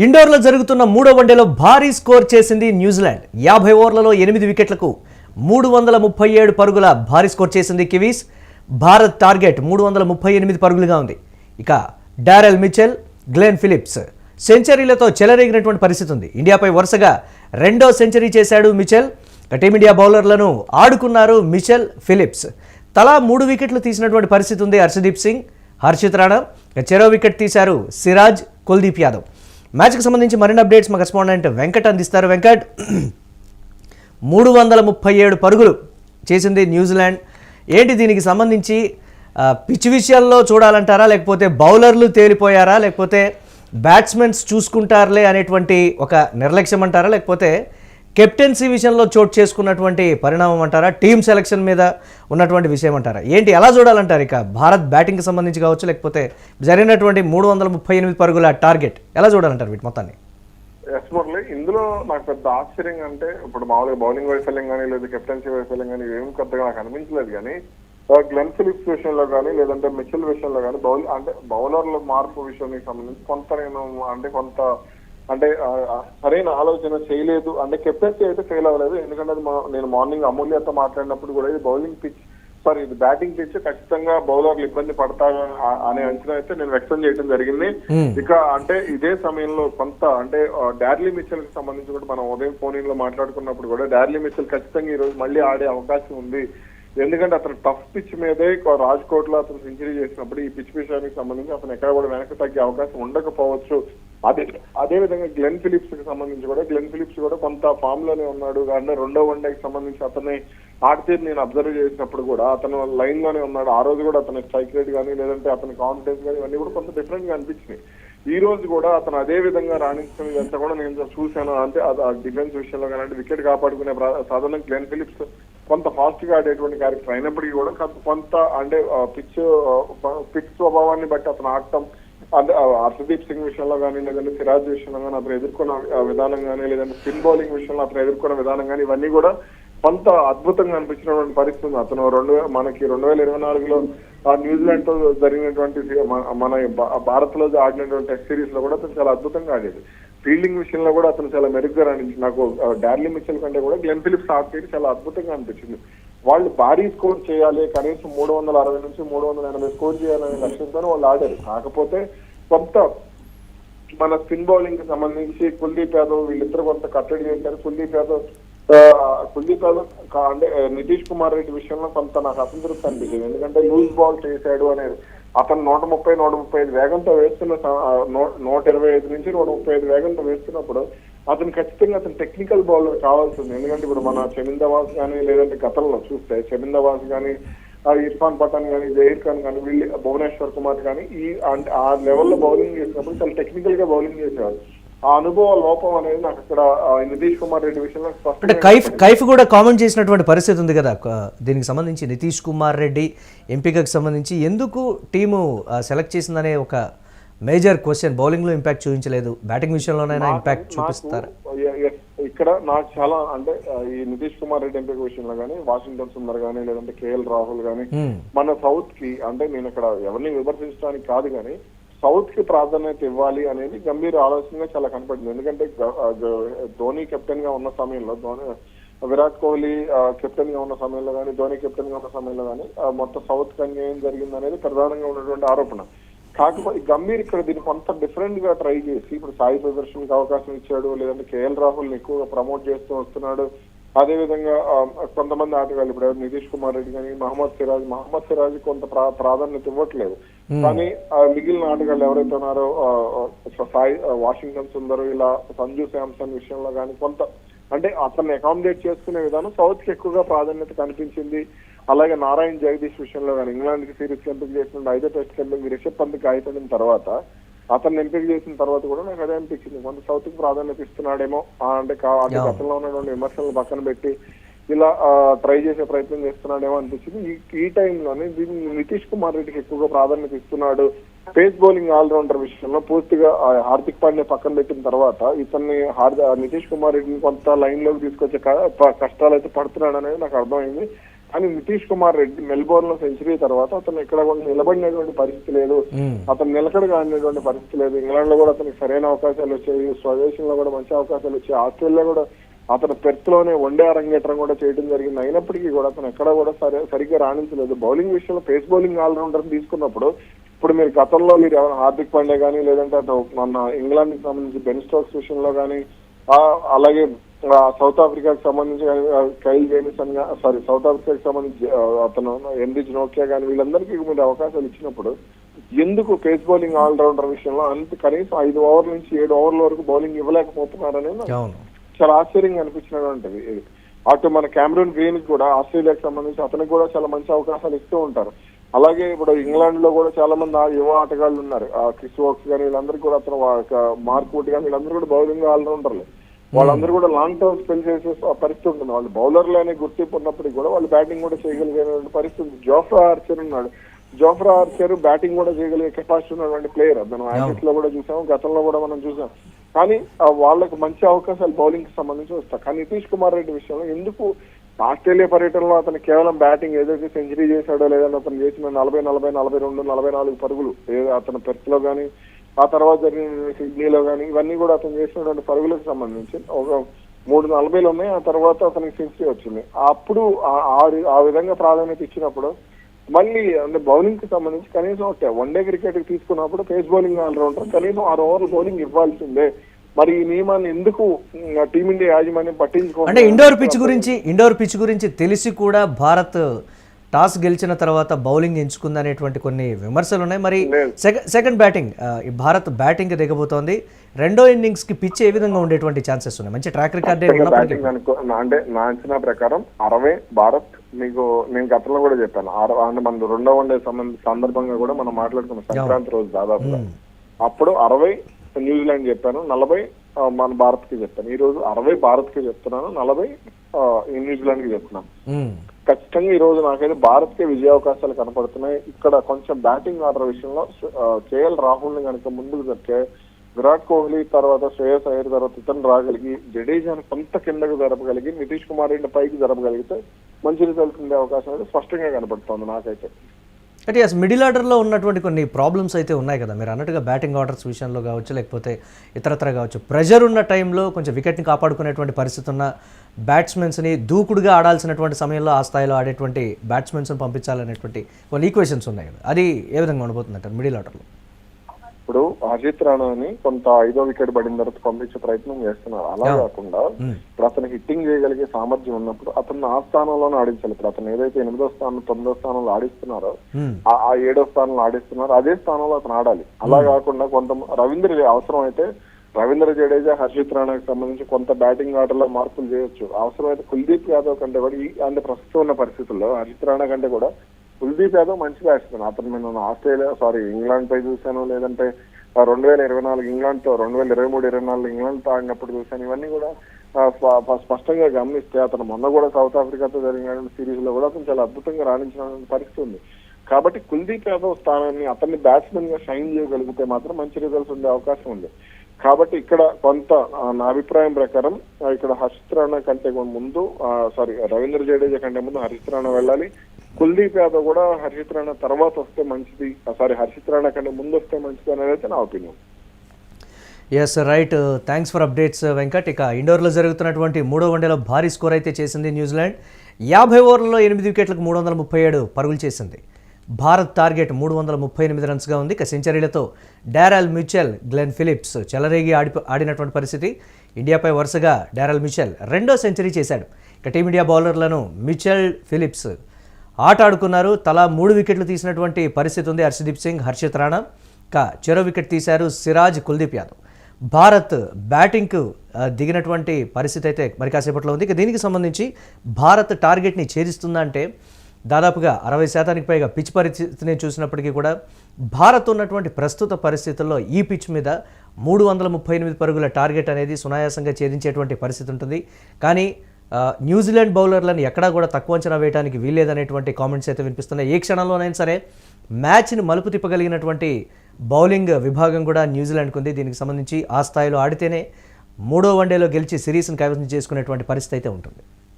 ఇండోర్లో జరుగుతున్న మూడో వన్డేలో భారీ స్కోర్ చేసింది న్యూజిలాండ్. 50 ఓవర్లలో 8 వికెట్లకు 337 పరుగుల భారీ స్కోర్ చేసింది కివీస్. భారత్ టార్గెట్ 338 పరుగులుగా ఉంది. ఇక డారెల్ మిచెల్, గ్లెన్ ఫిలిప్స్ సెంచరీలతో చెలరేగినటువంటి పరిస్థితి ఉంది. ఇండియాపై వరుసగా రెండో సెంచరీ చేశాడు మిచెల్. టీమిండియా బౌలర్లను ఆడుకున్నారు మిచెల్, ఫిలిప్స్. తలా 3 వికెట్లు తీసినటువంటి పరిస్థితి ఉంది. హర్షదీప్ సింగ్, హర్షిత్ రాణా చెరో వికెట్ తీశారు సిరాజ్, కుల్దీప్ యాదవ్. మ్యాచ్కి సంబంధించి మరిన్ని అప్డేట్స్ మా కరెస్పాండెంట్ వెంకట్ అందిస్తారు. వెంకట్, 337 పరుగులు చేసింది న్యూజిలాండ్. ఏంటి దీనికి సంబంధించి పిచ్ విషయాల్లో చూడాలంటారా, లేకపోతే బౌలర్లు తేలిపోయారా, లేకపోతే బ్యాట్స్మెన్స్ చూసుకుంటారులే అనేటువంటి ఒక నిర్లక్ష్యం అంటారా, లేకపోతే కెప్టెన్సీ విషయంలో చోటు చేసుకున్నటువంటి పరిణామం అంటారా, టీమ్ సెలక్షన్ మీద ఉన్నటువంటి విషయం అంటారా, ఏంటి ఎలా చూడాలంటారు? ఇక భారత్ బ్యాటింగ్కి సంబంధించి కావచ్చు, లేకపోతే జరిగినటువంటి 338 పరుగుల టార్గెట్ ఎలా చూడాలంటారు వీటి మొత్తాన్ని? మురళి, ఇందులో నాకు పెద్ద ఆశ్చర్యం అంటే ఇప్పుడు మామూలుగా బౌలింగ్ వైఫల్యం కానీ లేదా కెప్టెన్సీ వైఫల్యం కానీ ఏం కొత్తగా నాకు అనిపించలేదు. కానీ గ్లెన్ ఫిలిప్స్ విషయంలో కానీ లేదంటే మిచెల్ విషయంలో కానీ బౌలర్ల మార్పు విషయానికి సంబంధించి కొంత సరైన ఆలోచన చేయలేదు. అంటే కెప్టెన్సీ అయితే ఫెయిల్ అవ్వలేదు. ఎందుకంటే అది నేను మార్నింగ్ అమూల్యతో మాట్లాడినప్పుడు కూడా ఇది బ్యాటింగ్ పిచ్ ఖచ్చితంగా బౌలర్లు ఇబ్బంది పడతారు అనే అంచనా అయితే నేను వ్యక్తం చేయడం జరిగింది. ఇక ఇదే సమయంలో డార్లీ మిచెల్ కి సంబంధించి కూడా మనం ఉదయం ఫోన్ ఇన్ లో మాట్లాడుకున్నప్పుడు కూడా డార్లీ మిచెల్ ఖచ్చితంగా ఈ రోజు మళ్ళీ ఆడే అవకాశం ఉంది. ఎందుకంటే అతను టఫ్ పిచ్ మీదే రాజ్కోట్ లో అతను సెంచరీ చేసినప్పుడు ఈ పిచ్ విషయానికి సంబంధించి అతను ఎక్కడ కూడా వెనక్కి తగ్గే అవకాశం ఉండకపోవచ్చు. అదే విధంగా గ్లెన్ ఫిలిప్స్ కి సంబంధించి కూడా కొంత ఫామ్ లోనే ఉన్నాడు. అంటే రెండో వన్డేకి సంబంధించి అతన్ని ఆడితే నేను అబ్జర్వ్ చేసినప్పుడు కూడా అతను లైన్ లోనే ఉన్నాడు. ఆ రోజు కూడా అతని స్ట్రైక్ రేట్ కానీ లేదంటే అతని కాన్ఫిడెన్స్ కానీ ఇవన్నీ కూడా కొంత డిఫరెంట్ గా అనిపించినాయి. ఈ రోజు కూడా అతను అదే విధంగా రాణించడం ఇదంతా కూడా నేను చూశాను. డిఫెన్స్ విషయంలో కానీ వికెట్ కాపాడుకునే సాధారణ గ్లెన్ ఫిలిప్స్ కొంత ఫాస్ట్ గా ఆడేటువంటి క్యారెక్టర్ అయినప్పటికీ కూడా కొంత పిచ్ స్వభావాన్ని బట్టి అతను ఆడటం, హర్షదీప్ సింగ్ విషయంలో కానీ లేదంటే సిరాజ్ విషయంలో కానీ అతను ఎదుర్కొన్న విధానం కానీ లేదంటే స్పిన్ బౌలింగ్ విషయంలో అతను ఎదుర్కొన్న విధానం కానీ ఇవన్నీ కూడా కొంత అద్భుతంగా అనిపించినటువంటి పరిస్థితి. అతను 2024లో న్యూజిలాండ్ తో జరిగినటువంటి మన భారత్ లో ఆడినటువంటి టెస్ట్ సిరీస్ లో కూడా అతను చాలా అద్భుతంగా ఆడేది. ఫీల్డింగ్ విషయంలో కూడా అతను చాలా మెరుగ్గా రాణించింది. నాకు డార్లీ మిచెల్ కంటే కూడా గ్లెన్ ఫిలిప్స్ ఆడేది చాలా అద్భుతంగా అనిపించింది. వాళ్ళు భారీ స్కోర్ చేయాలి, కనీసం 360 నుంచి 380 స్కోర్ చేయాలనే లక్ష్యంతో వాళ్ళు ఆడారు. కాకపోతే కొంత మన స్పిన్ బౌలింగ్ కి సంబంధించి కుల్దీప్ యాదవ్ వీళ్ళిద్దరు కొంత కట్టడి చేశారు. కుల్దీప్ యాదవ్ నితీష్ కుమార్ రెడ్డి విషయంలో కొంత నాకు అసంతృప్తి అనిపించింది. ఎందుకంటే లూజ్ బాల్ చేశాడు అనేది అతను 130-135 వేగంతో వేస్తున్న 125 నుంచి 135 వేగంతో వేస్తున్నప్పుడు అతను ఖచ్చితంగా టెక్నికల్ బౌలర్ కావాల్సింది. ఎందుకంటే ఇప్పుడు మన చమిందవాస్ కానీ లేదంటే గతంలో చూస్తే చమిందవాస్ కానీ ఇర్ఫాన్ పఠాన్ కానీ జహీర్ ఖాన్ కానీ వీళ్ళు భువనేశ్వర్ కుమార్ కానీ ఆ లెవెల్లో బౌలింగ్ చేసినప్పుడు చాలా టెక్నికల్ గా బౌలింగ్ చేసేవారు. ఆ అనుభవ లోపం అనేది నాకు ఇక్కడ నితీష్ కుమార్ రెడ్డి విషయంలో కైఫ్ కూడా కామెంట్ చేసినటువంటి పరిస్థితి ఉంది కదా దీనికి సంబంధించి. నితీష్ కుమార్ రెడ్డి ఎంపికకు సంబంధించి ఎందుకు టీము సెలెక్ట్ చేసిందనే ఒక మేజర్ క్వశ్చన్. బౌలింగ్ లో ఇంపాక్ట్ చూపించలేదు, బ్యాటింగ్ విషయంలోనైనా ఇంపాక్ట్ చూపిస్తారు. ఇక్కడ నాకు చాలా ఈ నితీష్ కుమార్ రెడ్డి ఎంపిక విషయంలో కానీ వాషింగ్టన్ సుందర్ కానీ లేదంటే కేఎల్ రాహుల్ కానీ మన సౌత్ కి నేను ఇక్కడ ఎవరిని విమర్శించడానికి కాదు కానీ సౌత్ కి ప్రాధాన్యత ఇవ్వాలి అనేది గంభీర ఆలోచనగా చాలా కనపడింది. ఎందుకంటే ధోని కెప్టెన్ గా ఉన్న సమయంలో విరాట్ కోహ్లీ కెప్టెన్ గా ఉన్న సమయంలో కానీ ధోని కెప్టెన్ గా ఉన్న సమయంలో కానీ మొత్తం సౌత్ కి అన్యాయం జరిగింది అనేది ప్రధానంగా ఉన్నటువంటి ఆరోపణ. కాకపోతే గంభీర్ ఇక్కడ దీన్ని కొంత డిఫరెంట్ గా ట్రై చేసి ఇప్పుడు సాయి ప్రదర్శన్ కి అవకాశం ఇచ్చాడు, లేదంటే కేఎల్ రాహుల్ ని ఎక్కువగా ప్రమోట్ చేస్తూ వస్తున్నాడు. అదే విధంగా కొంతమంది ఆటగాళ్ళు ఇప్పుడు నితీష్ కుమార్ రెడ్డి కానీ మహమ్మద్ సిరాజ్ కొంత ప్రాధాన్యత ఇవ్వట్లేదు. కానీ మిగిలిన ఆటగాళ్ళు ఎవరైతే ఉన్నారో సాయి, వాషింగ్టన్ సుందర్, ఇలా సంజు శాంసన్ విషయంలో కానీ కొంత అతన్ని అకామిడేట్ చేసుకునే విధానం సౌత్ కి ఎక్కువగా ప్రాధాన్యత కనిపించింది. అలాగే నారాయణ్ జగదీష్ విషయంలో కానీ ఇంగ్లాండ్ కి సిరీస్ ఎంపిక చేసిన 5వ టెస్ట్ కి రిషబ్ పంత్ గాయపడిన తర్వాత అతన్ని ఎంపిక చేసిన తర్వాత కూడా నాకు అదే అనిపించింది, కొంత సౌత్ కి ప్రాధాన్యత ఇస్తున్నాడేమో. గతంలో ఉన్నటువంటి విమర్శలను పక్కన పెట్టి ఇలా ట్రై చేసే ప్రయత్నం చేస్తున్నాడేమో అనిపించింది. ఈ టైంలోనే దీన్ని నితీష్ కుమార్ రెడ్డికి ఎక్కువగా ప్రాధాన్యత ఇస్తున్నాడు. పేస్ బౌలింగ్ ఆల్రౌండర్ విషయంలో పూర్తిగా హార్దిక్ పాండ్యా పక్కన పెట్టిన తర్వాత ఇతన్ని నితీష్ కుమార్ రెడ్డిని కొంత లైన్ లోకి తీసుకొచ్చే కష్టాలు అయితే పడుతున్నాడు అనేది నాకు అర్థమైంది. కానీ నితీష్ కుమార్ రెడ్డి మెల్బోర్న్ లో సెంచరీ తర్వాత అతను ఎక్కడ కూడా నిలబడినటువంటి పరిస్థితి లేదు, అతను నిలకడగా ఆడినటువంటి పరిస్థితి లేదు. ఇంగ్లాండ్ లో కూడా అతనికి సరైన అవకాశాలు వచ్చాయి, స్వదేశంలో కూడా మంచి అవకాశాలు వచ్చాయి, ఆస్ట్రేలియా కూడా అతను పెర్త్ లోనే వన్డే అరంగేట్రం కూడా చేయడం జరిగింది. అయినప్పటికీ కూడా అతను ఎక్కడ కూడా సరిగ్గా రాణించలేదు. బౌలింగ్ విషయంలో పేస్ బౌలింగ్ ఆల్రౌండర్ తీసుకున్నప్పుడు ఇప్పుడు మీరు గతంలో మీరు ఎవరైనా హార్దిక్ పాండే కానీ లేదంటే అటు మన ఇంగ్లాండ్ కి సంబంధించి బెన్ స్టోక్స్ విషయంలో కానీ అలాగే సౌత్ ఆఫ్రికాకి సంబంధించి కైల్ జేమిసన్ సౌత్ ఆఫ్రికాకి సంబంధించి అతను ఎంరిచ్ నోకియా కానీ వీళ్ళందరికీ మీరు అవకాశాలు ఇచ్చినప్పుడు ఎందుకు పేస్ బౌలింగ్ ఆల్రౌండర్ విషయంలో కనీసం 5 ఓవర్ల నుంచి 7 ఓవర్ల వరకు బౌలింగ్ ఇవ్వలేకపోతున్నారనేది చాలా ఆశ్చర్యంగా అనిపించినటువంటిది. అటు మన క్యామరూన్ గ్రీన్ కూడా ఆస్ట్రేలియాకి సంబంధించి అతనికి కూడా చాలా మంచి అవకాశాలు ఇస్తూ ఉంటారు. అలాగే ఇప్పుడు ఇంగ్లాండ్ లో కూడా చాలా మంది యువ ఆటగాళ్ళు ఉన్నారు, క్రిస్ వోక్స్ కానీ వీళ్ళందరికీ కూడా అతను మార్క్ వుడ్ కానీ వీళ్ళందరూ కూడా బౌలింగ్ ఆల్రౌండర్లు. వాళ్ళందరూ కూడా లాంగ్ టర్మ్ స్పెల్ చేసే పరిస్థితి ఉంటుంది. వాళ్ళు బౌలర్లు అనే గుర్తింపు ఉన్నప్పటికీ కూడా వాళ్ళు బ్యాటింగ్ కూడా చేయగలిగే పరిస్థితి. జోఫ్రా ఆర్చర్ ఉన్నాడు, జోఫ్రా ఆర్చర్ బ్యాటింగ్ కూడా చేయగలిగే కెపాసిటీ ఉన్నటువంటి ప్లేయర్. మనం యాక్సిస్ లో కూడా చూసాం, గతంలో కూడా మనం చూసాం. కానీ వాళ్ళకి మంచి అవకాశాలు బౌలింగ్ కి సంబంధించి వస్తాయి. కానీ నితీష్ కుమార్ రెడ్డి విషయంలో ఎందుకు ఆస్ట్రేలియా పర్యటనలో అతను కేవలం బ్యాటింగ్ ఏదైతే సెంచరీ చేశాడో లేదంటే అతను చేసిన 40, 40, 42, 44 పరుగులు అతను పెర్త్ లో కానీ ఆ తర్వాత జరిగిన సిడ్నీలో కానీ ఇవన్నీ కూడా అతను చేసినటువంటి పరుగులకు సంబంధించి ఒక 340 ఉన్నాయి. ఆ తర్వాత అతనికి సెంచరీ వచ్చింది. అప్పుడు ఆ విధంగా ప్రాధాన్యత ఇచ్చినప్పుడు మళ్ళీ అంటే బౌలింగ్ కి సంబంధించి కనీసం వన్డే క్రికెట్ కి తీసుకున్నప్పుడు పేస్ బౌలింగ్ ఆల్రౌండర్ కనీసం 6 ఓవర్లు బౌలింగ్ ఇవ్వాల్సిందే. మరి ఈ నియమాన్ని ఎందుకు టీమిండియా యాజమాన్యం పట్టించుకోవాలి? అంటే ఇండోర్ పిచ్ గురించి తెలిసి కూడా భారత్ టాస్ గెలిచిన తర్వాత బౌలింగ్ ఎంచుకుందనేటువంటి కొన్ని విమర్శలు ఉన్నాయి. మరి సెకండ్ బ్యాటింగ్ భారత్ బ్యాటింగ్ దిగబోతోంది. రెండో ఇన్నింగ్స్ కి పిచ్ ఏ విధంగా ఉండేటువంటి ఛాన్సెస్ ఉన్నాయి? మంచి ట్రాక్ రికార్డ్ అంటే నా అంచనా ప్రకారం 60 భారత్. మీకు నేను గతంలో కూడా చెప్పాను, అంటే మన రెండో వన్డే సందర్భంగా కూడా మనం మాట్లాడుకున్నాం సంక్రాంతి రోజు దాదాపుగా. అప్పుడు 60 న్యూజిలాండ్ చెప్పాను, 40 మన భారత్ కి చెప్పాను. ఈ రోజు 60 భారత్ కి చెప్తున్నాను, 40 న్యూజిలాండ్ కి చెప్తున్నాను. ఖచ్చితంగా ఈ రోజు నాకైతే భారత్ కే విజయావకాశాలు కనపడుతున్నాయి. ఇక్కడ కొంచెం బ్యాటింగ్ ఆర్డర్ విషయంలో కేఎల్ రాహుల్ ని కనుక ముందుకు జరిగే విరాట్ కోహ్లీ తర్వాత శ్రేయస్ అయ్యర్ తర్వాత ఇతను రాగలిగి జడేజాని కొంత కిందకు జరపగలిగి నితీష్ కుమార్ రెడ్డి పైకి జరపగలిగితే మంచి రిజల్ట్ ఉండే అవకాశం అయితే స్పష్టంగా కనపడుతోంది నాకైతే. అంటే మిడిల్ ఆర్డర్లో ఉన్నటువంటి కొన్ని ప్రాబ్లమ్స్ అయితే ఉన్నాయి కదా, మీరు అన్నట్టుగా బ్యాటింగ్ ఆర్డర్స్ విషయంలో కావచ్చు లేకపోతే ఇతరత్ర కావచ్చు. ప్రెజర్ ఉన్న టైంలో కొంచెం వికెట్ని కాపాడుకునేటువంటి పరిస్థితి ఉన్న బ్యాట్స్మెన్స్ని దూకుడుగా ఆడాల్సినటువంటి సమయంలో ఆ స్థాయిలో ఆడేటువంటి బ్యాట్స్మెన్స్ని పంపించాలనేటువంటి కొన్ని ఈక్వేషన్స్ ఉన్నాయి కదా, అది ఏ విధంగా ఉండబోతుందంటారు మిడిల్ ఆర్డర్లో? ఇప్పుడు అజిత్ రాణాని కొంత 5వ వికెట్ పడిన తర్వాత పంపించే ప్రయత్నం చేస్తున్నారు. అలా కాకుండా ఇప్పుడు అతను హిట్టింగ్ చేయగలిగే సామర్థ్యం ఉన్నప్పుడు అతను ఆ స్థానంలోనే ఆడించాలి. ఇప్పుడు అతను ఏదైతే 8వ స్థానం 9వ స్థానంలో ఆడిస్తున్నారో ఆ 7వ స్థానంలో ఆడిస్తున్నారో అదే స్థానంలో అతను ఆడాలి. అలా కాకుండా కొంత అవసరం అయితే రవీంద్ర జడేజా, హర్షిత్ రాణాకి సంబంధించి కొంత బ్యాటింగ్ ఆర్డర్లో మార్పులు చేయొచ్చు. అవసరమైతే కుల్దీప్ యాదవ్ కంటే కూడా అంటే ప్రస్తుతం ఉన్న పరిస్థితుల్లో హర్షిత్ రాణా కంటే కూడా కుల్దీప్ యాదవ్ మంచి బ్యాట్స్మెన్. అతను నేను ఇంగ్లాండ్ పై చూశాను, లేదంటే 2024 ఇంగ్లాండ్ తో 2023-24 ఇంగ్లాండ్ తో ఆడినప్పుడు చూశాను. ఇవన్నీ కూడా స్పష్టంగా గమనిస్తే అతను మొన్న కూడా సౌత్ ఆఫ్రికాతో జరిగిన సిరీస్ లో కూడా అతను చాలా అద్భుతంగా రాణించిన పరిస్థితి ఉంది. కాబట్టి కుల్దీప్ యాదవ్ స్థానాన్ని అతన్ని బ్యాట్స్మెన్ గా షైన్ చేయగలిగితే మాత్రం మంచి రిజల్ట్స్ ఉండే అవకాశం ఉంది. కాబట్టి ఇక్కడ కొంత నా అభిప్రాయం ప్రకారం ఇక్కడ హర్షిత్ రాణా కంటే ముందు రవీంద్ర జడేజా కంటే ముందు హర్షిత్ రాణా వెళ్ళాలి. కుల్దీప్ యాదవ్ కూడా హర్షిత్ రాణా తర్వాత వస్తే మంచిది, హర్షిత్ రాణా కంటే ముందు వస్తే మంచిది అనేది అయితే నా opinion. Yes right, thanks for updates Venkat. ఇక ఇండోర్లో జరుగుతున్నటువంటి 3వ వన్డేలో భారీ స్కోర్ అయితే చేసింది న్యూజిలాండ్. 50 ఓవర్లలో 8 వికెట్లకు 337 పరుగులు చేసింది. భారత్ టార్గెట్ 338 రన్స్గా ఉంది. ఇక సెంచరీలతో డారెల్ మిచెల్, గ్లెన్ ఫిలిప్స్ చెలరేగి ఆడినటువంటి పరిస్థితి. ఇండియాపై వరుసగా డారెల్ మిచెల్ 2వ సెంచరీ చేశాడు. ఇక టీమిండియా బౌలర్లను మిచెల్, ఫిలిప్స్ ఆట ఆడుకున్నారు. తలా 3 వికెట్లు తీసినటువంటి పరిస్థితి ఉంది. హర్షదీప్ సింగ్, హర్షిత్ రాణా ఇక చెరో వికెట్ తీశారు సిరాజ్, కుల్దీప్ యాదవ్. భారత్ బ్యాటింగ్కు దిగినటువంటి పరిస్థితి అయితే మరి కాసేపట్లో ఉంది. ఇక దీనికి సంబంధించి భారత్ టార్గెట్ని ఛేదిస్తుందా అంటే దాదాపుగా 60% పైగా పిచ్ పరిస్థితిని చూసినప్పటికీ కూడా భారత్ ఉన్నటువంటి ప్రస్తుత పరిస్థితుల్లో ఈ పిచ్ మీద 338 పరుగుల టార్గెట్ అనేది సునాయాసంగా ఛేదించేటువంటి పరిస్థితి ఉంటుంది. కానీ న్యూజిలాండ్ బౌలర్లను ఎక్కడా కూడా తక్కువ అంచనా వేయడానికి వీల్లేదనేటువంటి కామెంట్స్ అయితే వినిపిస్తున్నాయి. ఏ క్షణంలోనైనా సరే మ్యాచ్ని మలుపు తిప్పగలిగినటువంటి బౌలింగ్ విభాగం కూడా న్యూజిలాండ్కు ఉంది. దీనికి సంబంధించి ఆ స్థాయిలో ఆడితేనే 3వ వన్డేలో గెలిచి సిరీస్ని కైవసం చేసుకునేటువంటి పరిస్థితి అయితే ఉంటుంది.